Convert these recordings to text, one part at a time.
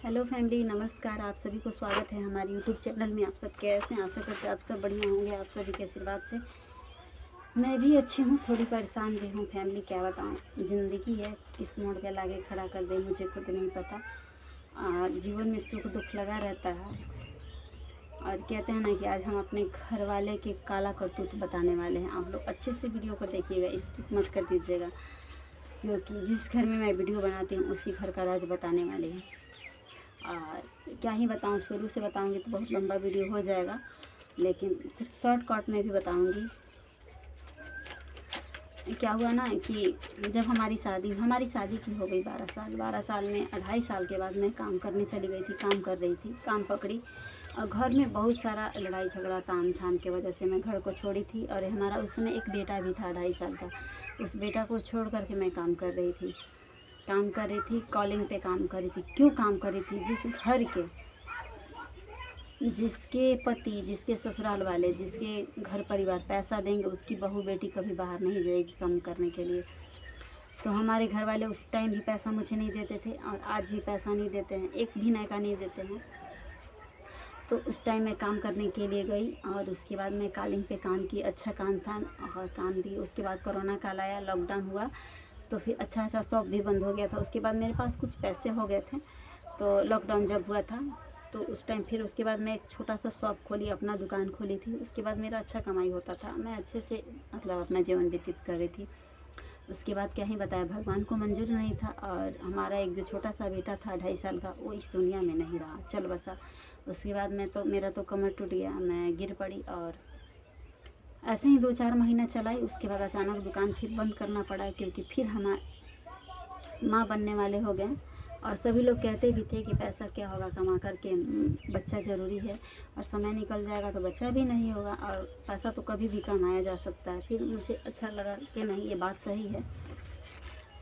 Hello family, नमस्कार। आप सभी को स्वागत है हमारे यूट्यूब चैनल में। आप सब कैसे हैं? आशा करते हैं आप सब बढ़िया होंगे। आप सभी के आशीर्वाद से मैं भी अच्छी हूँ। थोड़ी परेशान भी हूँ फैमिली, क्या बताऊँ। ज़िंदगी है किस मोड़ पे लाके खड़ा कर दे मुझे खुद नहीं पता। जीवन में सुख दुख लगा रहता है। और कहते हैं ना कि आज हम अपने घर वाले के काला करतूत बताने वाले हैं। आप लोग अच्छे से वीडियो को देखिएगा, स्किप मत कर दीजिएगा, क्योंकि जिस घर में मैं वीडियो बनाती हूँ उसी घर का राज बताने वाली हूँ। और क्या ही बताऊँ, शुरू से बताऊँगी तो बहुत लंबा वीडियो हो जाएगा, लेकिन शॉर्टकट में भी बताऊँगी। क्या हुआ ना कि जब हमारी शादी की हो गई 12 साल में 2.5 साल के बाद मैं काम करने चली गई थी। काम कर रही थी, काम पकड़ी, और घर में बहुत सारा लड़ाई झगड़ा ताम झाम के वजह से मैं घर को छोड़ी थी। और हमारा उस समय एक बेटा भी था 2.5 साल का। उस बेटा को छोड़ करके मैं काम कर रही थी, कॉलिंग पे काम कर रही थी। क्यों काम कर रही थी? जिस घर के, जिसके पति, जिसके ससुराल वाले, जिसके घर परिवार पैसा देंगे, उसकी बहू बेटी कभी बाहर नहीं जाएगी काम करने के लिए। तो हमारे घर वाले उस टाइम भी पैसा मुझे नहीं देते थे, और आज भी पैसा नहीं देते हैं, एक भी नैका नहीं देते हैं। तो उस टाइम मैं काम करने के लिए गई, और उसके बाद मैं कॉलिंग पे काम की। अच्छा काम था, और काम भी। उसके बाद कोरोना काल आया, लॉकडाउन हुआ, तो फिर अच्छा शॉप भी बंद हो गया था। उसके बाद मेरे पास कुछ पैसे हो गए थे, तो लॉकडाउन जब हुआ था तो उस टाइम फिर उसके बाद मैं एक छोटा सा शॉप खोली, अपना दुकान खोली थी। उसके बाद मेरा अच्छा कमाई होता था, मैं अच्छे से मतलब अपना जीवन व्यतीत कर रही थी। उसके बाद क्या ही बताया, भगवान को मंजूर नहीं था, और हमारा एक जो छोटा सा बेटा था 2.5 साल का, वो इस दुनिया में नहीं रहा, चल बसा। उसके बाद मेरा तो कमर टूट गया, मैं गिर पड़ी, और ऐसे ही 2-4 महीना चलाई। उसके बाद अचानक दुकान फिर बंद करना पड़ा, क्योंकि फिर हम माँ बनने वाले हो गए। और सभी लोग कहते भी थे कि पैसा क्या होगा कमा करके, बच्चा ज़रूरी है, और समय निकल जाएगा तो बच्चा भी नहीं होगा, और पैसा तो कभी भी कमाया जा सकता है। फिर मुझे अच्छा लगा कि नहीं, ये बात सही है।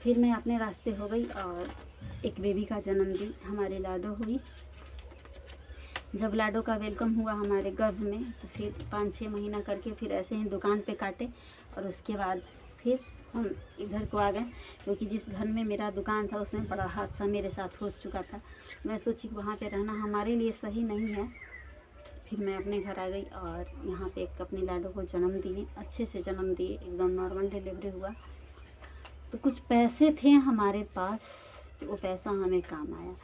फिर मैं अपने रास्ते हो गई, और एक बेबी का जन्म दी, हमारी लाडो हुई। जब लाडो का वेलकम हुआ हमारे गर्भ में, तो फिर 5-6 महीना करके फिर ऐसे ही दुकान पे काटे, और उसके बाद फिर हम इधर को आ गए, क्योंकि जिस घर में मेरा दुकान था उसमें बड़ा हादसा मेरे साथ हो चुका था। मैं सोची कि वहाँ पे रहना हमारे लिए सही नहीं है। फिर मैं अपने घर आ गई, और यहाँ पे एक अपनी लाडो को जन्म दिए, अच्छे से जन्म दिए, एकदम नॉर्मल डिलीवरी हुआ। तो कुछ पैसे थे हमारे पास, तो वो पैसा हमें काम आया।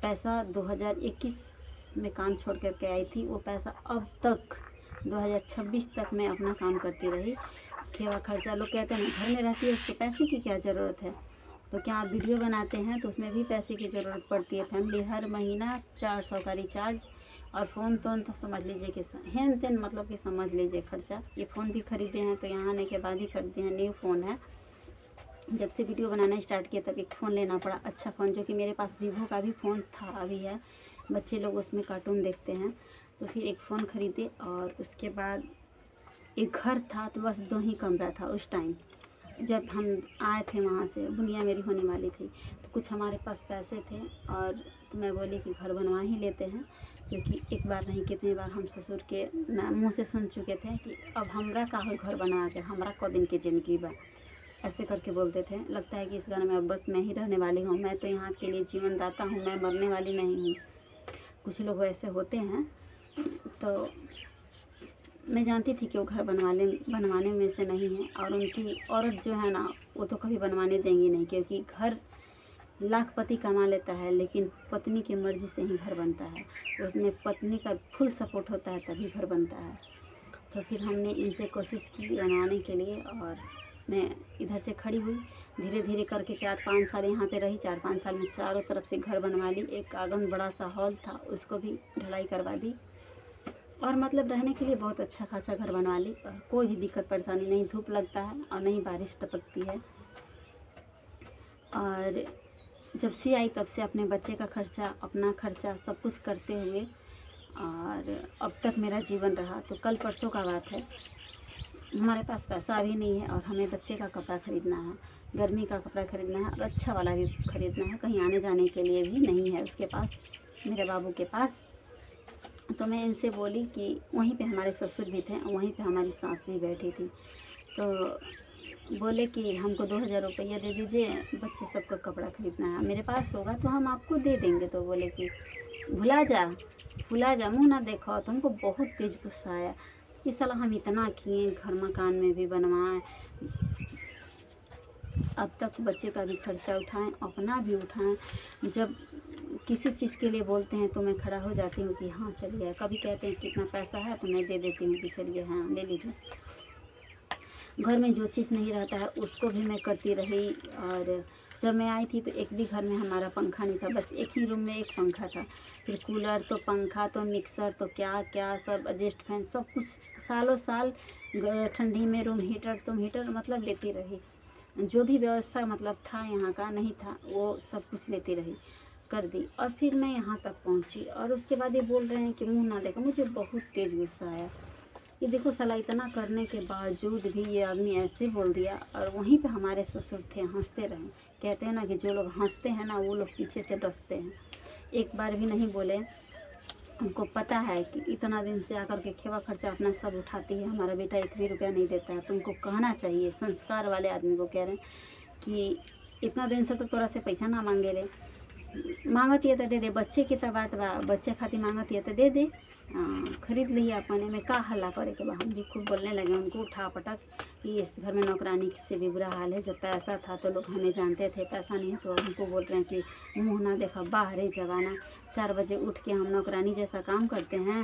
पैसा 2021 में काम छोड़ करके आई थी, वो पैसा अब तक 2026 तक मैं अपना काम करती रही। खेवा खर्चा, लोग कहते हैं घर में रहती है उसको पैसे की क्या ज़रूरत है, तो क्या आप वीडियो बनाते हैं तो उसमें भी पैसे की ज़रूरत पड़ती है। फैमिली, हर महीना 400 का रिचार्ज, और फ़ोन तो समझ लीजिए कि हेन तेन, मतलब कि समझ लीजिए खर्चा। ये फ़ोन भी ख़रीदे हैं तो यहाँ आने के बाद ही खरीदे हैं, न्यू फ़ोन है। जब से वीडियो बनाना स्टार्ट किया तब एक फ़ोन लेना पड़ा, अच्छा फ़ोन, जो कि मेरे पास वीवो का भी फ़ोन था, अभी है। बच्चे लोग उसमें कार्टून देखते हैं, तो फिर एक फ़ोन ख़रीदे। और उसके बाद एक घर था, तो बस 2 ही कमरा था उस टाइम जब हम आए थे वहाँ से। बुनिया मेरी होने वाली थी, तो कुछ हमारे पास पैसे थे, और तो मैं बोली कि घर बनवा ही लेते हैं, क्योंकि एक बार नहीं कितनी बार हम ससुर के मुँह से सुन चुके थे कि अब हमरा का घर बनवा के हमरा को दिन की ज़िंदगी बा, ऐसे करके बोलते थे। लगता है कि इस घर में अब बस मैं ही रहने वाली हूँ, मैं तो यहाँ के लिए जीवन दाता हूँ, मैं मरने वाली नहीं हूँ। कुछ लोग ऐसे होते हैं। तो मैं जानती थी कि वो घर बनवाने में से नहीं है, और उनकी औरत जो है ना, वो तो कभी बनवाने देंगी नहीं, क्योंकि घर लाखपति कमा लेता है, लेकिन पत्नी की मर्ज़ी से ही घर बनता है। उसमें पत्नी का फुल सपोर्ट होता है तभी घर बनता है। तो फिर हमने इनसे कोशिश की बनवाने के लिए, और मैं इधर से खड़ी हुई, धीरे धीरे करके 4-5 साल यहाँ पे रही। 4-5 साल में चारों तरफ से घर बनवा ली। एक आंगन बड़ा सा हॉल था, उसको भी ढलाई करवा दी, और मतलब रहने के लिए बहुत अच्छा खासा घर बनवा ली। और कोई भी दिक्कत परेशानी नहीं, धूप लगता है और नहीं बारिश टपकती है। और जब से आई तब से अपने बच्चे का खर्चा, अपना खर्चा, सब कुछ करते हुए, और अब तक मेरा जीवन रहा। तो कल परसों का बात है, हमारे पास पैसा अभी नहीं है, और हमें बच्चे का कपड़ा ख़रीदना है, गर्मी का कपड़ा ख़रीदना है, और अच्छा वाला भी ख़रीदना है। कहीं आने जाने के लिए भी नहीं है उसके पास, मेरे बाबू के पास। तो मैं इनसे बोली कि वहीं पे हमारे ससुर भी थे, वहीं पे हमारी सास भी बैठी थी। तो बोले कि हमको 2000 रुपया दे दीजिए, बच्चे सबका कपड़ा खरीदना है, मेरे पास होगा तो हम आपको दे देंगे। तो बोले कि भुला जा, मुँह ना देखो। तो हमको बहुत तेज़ गुस्सा आया कि साला हम इतना किए, घर मकान में भी बनवाएं, अब तक बच्चे का भी खर्चा उठाएं, अपना भी उठाएं। जब किसी चीज़ के लिए बोलते हैं तो मैं खड़ा हो जाती हूँ कि हाँ चलिए। कभी कहते हैं कितना पैसा है तो मैं दे देती हूँ कि चलिए हाँ ले लीजिए। घर में जो चीज़ नहीं रहता है उसको भी मैं करती रही। और जब मैं आई थी तो एक भी घर में हमारा पंखा नहीं था, बस एक ही रूम में एक पंखा था। फिर कूलर तो पंखा तो मिक्सर तो क्या क्या सब एडजस्ट फैन सब कुछ सालों साल ठंडी में रूम हीटर तो हीटर मतलब लेती रही। जो भी व्यवस्था मतलब था यहाँ का नहीं था वो सब कुछ लेती रही, कर दी। और फिर मैं यहाँ तक पहुँची और उसके बाद ये बोल रहे हैं कि मुँह ना देखो। मुझे बहुत तेज़ गुस्सा आया कि देखो साला इतना करने के बावजूद भी ये आदमी ऐसे बोल दिया। और वहीं पे हमारे ससुर थे, हंसते रहे। कहते हैं ना कि जो लोग हंसते हैं ना वो लोग पीछे से डसते हैं। एक बार भी नहीं बोले। हमको पता है कि इतना दिन से आकर के खेवा खर्चा अपना सब उठाती है, हमारा बेटा एक भी रुपया नहीं देता है। तुमको कहना चाहिए, संस्कार वाले आदमी को कह रहे हैं कि इतना दिन से तो तोरा से पैसा ना मांगे ले, मांगत है तो दे दे। बच्चे की तो बात बा, बच्चे खातिर मांगत है तो दे दे, खरीद लिया अपने में का हल्ला करे के बा। हम भी खूब बोलने लगे उनको उठा पटक कि इस घर में नौकरानी से भी बुरा हाल है। जब पैसा था तो लोग हमें जानते थे, पैसा नहीं है तो हमको बोल रहे हैं कि मुँह ना देखा, बाहर ही जमाना। 4 बजे उठ के हम नौकरानी जैसा काम करते हैं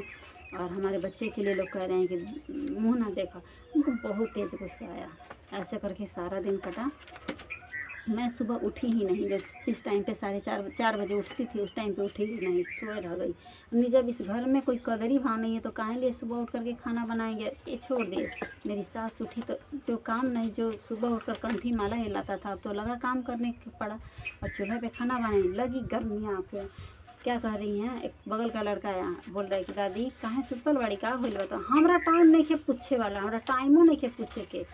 और हमारे बच्चे के लिए लोग कह रहे हैं कि मुँह ना देखा। उनको बहुत तेज़ गुस्सा आया। ऐसे करके सारा दिन कटा। मैं सुबह उठी ही नहीं। जिस टाइम पे 4:30 बजे उठती थी उस टाइम पे उठी ही नहीं, सोए रह गई। हमने जब इस घर में कोई कदर ही भाव नहीं है तो काहे लिए सुबह उठ करके खाना बनाएंगे। ये छोड़ दिए। मेरी सास उठी तो जो काम नहीं, जो सुबह उठकर कंठी माला हिलाता था तो लगा काम करने पड़ा और चूल्हे पे खाना बनाने लगी। गर्मियाँ पे क्या कह रही हैं, एक बगल का लड़का आया बोल रहा है कि दादी काहे सुतल बाड़ी, का होइल बा। तो हमरा टाइम नहीं के पूछे वाला, हमरा टाइमो नहीं के पूछे के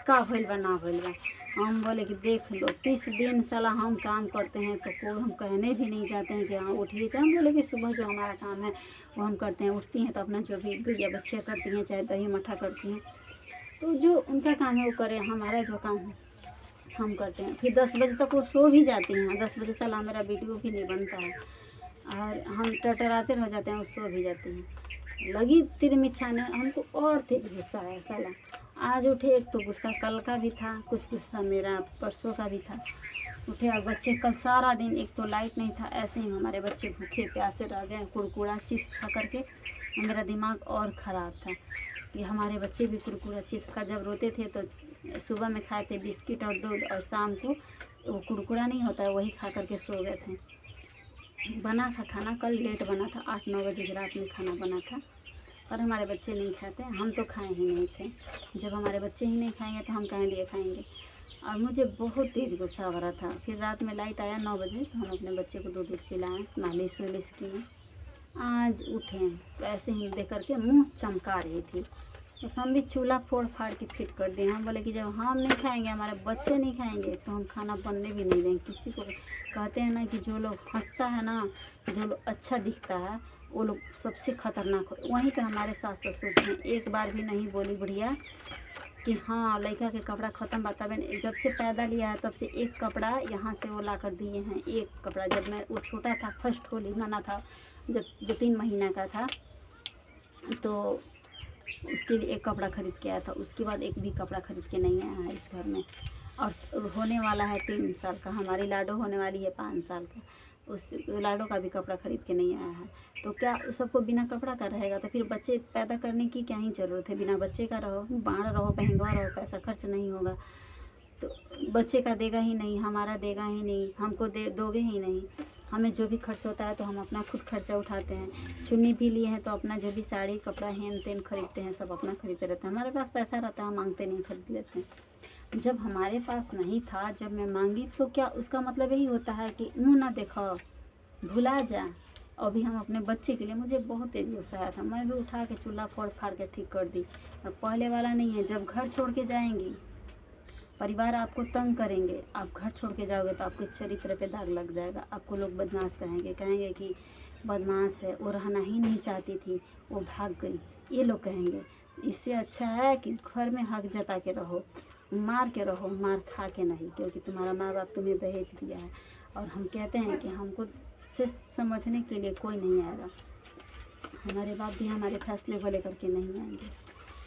का होइल बा ना होइल बा। हम बोले कि देख लो 30 दिन साला हम काम करते हैं तो कोई हम कहने भी नहीं जाते हैं कि हाँ उठिए। चाहे हम बोले कि सुबह जो हमारा काम है वो हम करते हैं। उठती हैं तो अपना जो भी गुड़िया बच्चे करती हैं, चाहे दही मट्ठा करती हैं, तो जो उनका काम है वो करें, हमारा जो काम है हम करते हैं। फिर 10 बजे तक वो सो भी जाती हैं। 10 बजे साला मेरा वीडियो भी नहीं बनता है और हम टटराते रह जाते हैं, वो सो भी जाती हैं। लगी तिरमिछाने, हमको और तेज गुस्सा आया साला। आज उठे एक तो गुस्सा कल का भी था, कुछ गुस्सा मेरा परसों का भी था। उठे और बच्चे कल सारा दिन, एक तो लाइट नहीं था, ऐसे ही हमारे बच्चे भूखे प्यासे रह गए कुरकुरा चिप्स खा करके। मेरा दिमाग और ख़राब था कि हमारे बच्चे भी कुरकुरा चिप्स का जब रोते थे तो सुबह में खाए थे बिस्किट और दूध और शाम को वो कुरकुरा नहीं होता है वही खा करके सो गए थे। बना था खाना, कल लेट बना था, 8-9 बजे की रात में खाना बना था और हमारे बच्चे नहीं खाते। हम तो खाए ही नहीं थे। जब हमारे बच्चे ही नहीं खाएंगे तो हम काहे लिए खाएंगे। और मुझे बहुत तेज़ गुस्सा आ रहा था। फिर रात में लाइट आया 9 बजे तो हम अपने बच्चे को दूध पिलाएँ, मालिश वालिश किए। आज उठे तो ऐसे ही देख करके मुँह चमका रही थी, तो हम भी चूल्हा फोड़ फाड़ के फिट कर दिए। हम बोले कि जब हम नहीं खाएंगे, हमारे बच्चे नहीं खाएंगे तो हम खाना बनने भी नहीं देंगे किसी को। कहते हैं ना कि जो लोग हंसता है ना, जो लोग अच्छा दिखता है वो लोग सबसे खतरनाक हो। वहीं पे हमारे सास ससुर थे, एक बार भी नहीं बोली बुढ़िया कि हाँ लड़का के कपड़ा ख़त्म बतावे। जब से पैदा लिया है तब से एक कपड़ा यहाँ से वो ला कर दिए हैं, एक कपड़ा। जब मैं वो छोटा था, फर्स्ट होली मना था, जब जो 3 महीना का था तो उसके लिए एक कपड़ा ख़रीद के आया था। उसके बाद एक भी कपड़ा ख़रीद के नहीं आया है इस घर में। और होने वाला है 3 साल का, हमारी लाडो होने वाली है 5 साल का, उस लाडो का भी कपड़ा ख़रीद के नहीं आया है। तो क्या सबको बिना कपड़ा का रहेगा, तो फिर बच्चे पैदा करने की क्या ही ज़रूरत है। बिना बच्चे का रहो, बाढ़ रहो, बहंगवा रहो, पैसा खर्च नहीं होगा तो बच्चे का देगा ही नहीं, हमारा देगा ही नहीं, हमको दोगे ही नहीं। हमें जो भी खर्च होता है तो हम अपना खुद खर्चा उठाते हैं। चुन्नी भी लिए हैं तो अपना जो भी साड़ी कपड़ा हेन तेन खरीदते हैं, सब अपना खरीदते रहते हैं। हमारे पास पैसा रहता है, हम मांगते नहीं, खरीद लेते हैं। जब हमारे पास नहीं था, जब मैं मांगी तो क्या उसका मतलब यही होता है कि मुँह ना देखो, भुला जा। अभी हम अपने बच्चे के लिए, मुझे बहुत तेज गुस्सा आया था। मैं भी उठा के चूल्हा फोड़ फाड़ के ठीक कर दी। और पहले वाला नहीं है, जब घर छोड़ के जाएंगी, परिवार आपको तंग करेंगे, आप घर छोड़ के जाओगे तो आपके चरित्र पे दाग लग जाएगा। आपको लोग बदमाश कहेंगे कि बदमाश है, वो रहना ही नहीं चाहती थी, वो भाग गई, ये लोग कहेंगे। इससे अच्छा है कि घर में हक जता के रहो। मार के रहो, मार खा के नहीं, क्योंकि तुम्हारा माँ बाप तुम्हें दहेज दिया है। और हम कहते हैं कि हमको से समझने के लिए कोई नहीं आएगा, हमारे बाप भी हमारे फैसले को लेकर के नहीं आएंगे।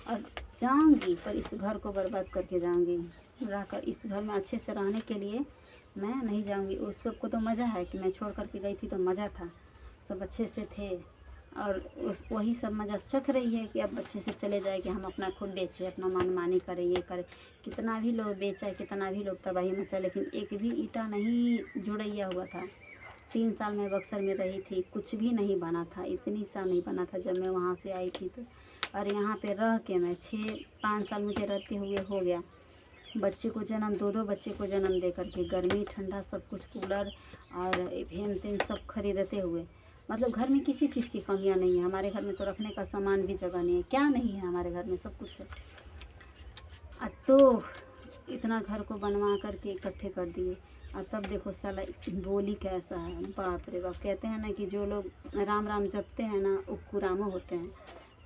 और जाऊंगी पर इस घर को बर्बाद करके जाऊंगी, रहकर इस घर में अच्छे से रहने के लिए मैं नहीं जाऊंगी। उस सबको तो मज़ा है कि मैं छोड़ करके गई थी तो मज़ा था, सब अच्छे से थे, और उस वही सब मज़ा चख रही है कि अब अच्छे से चले जाए, कि हम अपना खुद बेचें, अपना मनमानी करें, ये करें। कितना भी लोग बेचा, कितना भी लोग तबाही मचा, लेकिन एक भी ईंटा नहीं जुड़ैया हुआ था। 3 साल मैं बक्सर में रही थी, कुछ भी नहीं बना था, इतनी साल नहीं बना था जब मैं वहाँ से आई थी तो। और यहाँ पे रह के मैं 5 साल मुझे रहते हुए हो गया, बच्चे को जन्म, 2 बच्चे को जन्म दे करके, गर्मी ठंडा सब कुछ, कूलर और हेन तेन सब खरीदते हुए, मतलब घर में किसी चीज़ की कमियां नहीं है। हमारे घर में तो रखने का सामान भी जगह नहीं है, क्या नहीं है हमारे घर में, सब कुछ है। तो इतना घर को बनवा करके इकट्ठे कर दिए, और तब देखो साला बोली कैसा है, बाप रे बाप। कहते हैं ना कि जो लोग राम राम जपते हैं ना वो कुरामो होते हैं।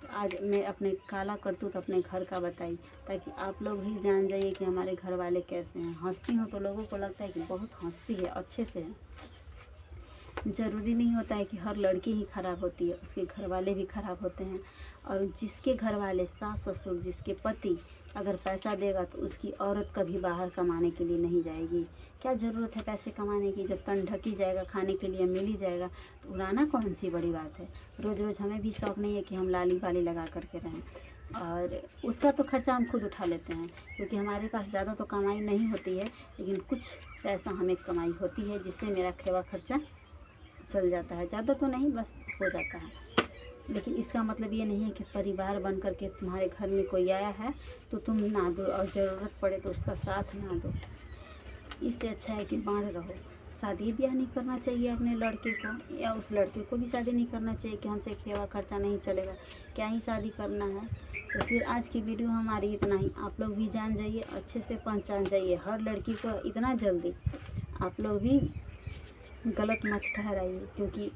तो आज मैं अपने काला करतूत अपने घर का बताई, ताकि आप लोग भी जान जाइए कि हमारे घर वाले कैसे हैं। हंसती हूँ तो लोगों को लगता है कि बहुत हंसती है, अच्छे से है। ज़रूरी नहीं होता है कि हर लड़की ही ख़राब होती है, उसके घर वाले भी ख़राब होते हैं। और जिसके घर वाले, सास ससुर, जिसके पति अगर पैसा देगा तो उसकी औरत कभी बाहर कमाने के लिए नहीं जाएगी। क्या ज़रूरत है पैसे कमाने की, जब तन ढक ही जाएगा, खाने के लिए मिल ही जाएगा, तो उड़ाना कौन सी बड़ी बात है। रोज़ रोज़ हमें भी शौक़ नहीं है कि हम लाली वाली लगा करके रहें, और उसका तो खर्चा हम खुद उठा लेते हैं, क्योंकि हमारे पास ज़्यादा तो कमाई नहीं होती है, लेकिन कुछ पैसा हमें कमाई होती है, जिससे मेरा खेवा खर्चा चल जाता है। ज़्यादा तो नहीं, बस हो जाता है। लेकिन इसका मतलब ये नहीं है कि परिवार बन करके तुम्हारे घर में कोई आया है तो तुम ना दो, और ज़रूरत पड़े तो उसका साथ ना दो। इससे अच्छा है कि बांध रहो। शादी ब्याह नहीं करना चाहिए अपने लड़के को, या उस लड़के को भी शादी नहीं करना चाहिए कि हमसे खेवा खर्चा नहीं चलेगा, क्या ही शादी करना है। तो फिर आज की वीडियो हमारी इतना ही। आप लोग भी जान जाइए, अच्छे से पहचान जाइए, हर लड़की को इतना जल्दी आप लोग भी गलत मत ठहराइए, क्योंकि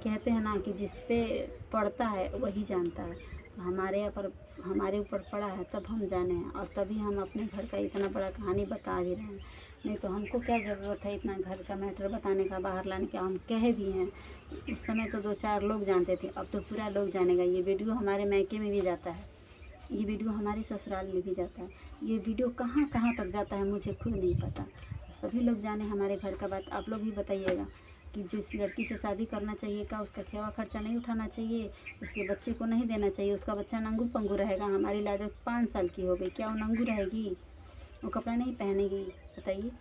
कहते हैं ना कि जिस पे पड़ता है वही जानता है। हमारे ऊपर पड़ा है तब हम जाने हैं, और तभी हम अपने घर का इतना बड़ा कहानी बता भी रहे हैं। नहीं तो हमको क्या ज़रूरत है इतना घर का मैटर बताने का, बाहर लाने का। हम कहे भी हैं, उस समय तो 2-4 लोग जानते थे, अब तो पूरा लोग जानेगा। ये वीडियो हमारे मायके में भी जाता है, ये वीडियो हमारे ससुराल में भी जाता है, ये वीडियो कहाँ कहाँ तक जाता है मुझे खुद नहीं पता। सभी लोग जाने हमारे घर का बात। आप लोग भी बताइएगा कि जिस लड़की से शादी करना चाहिए का उसका खेवा खर्चा नहीं उठाना चाहिए, उसके बच्चे को नहीं देना चाहिए, उसका बच्चा नंगू पंगू रहेगा। हमारी लाडो 5 साल की हो गई, क्या वो नंगू रहेगी, वो कपड़ा नहीं पहनेगी, बताइए।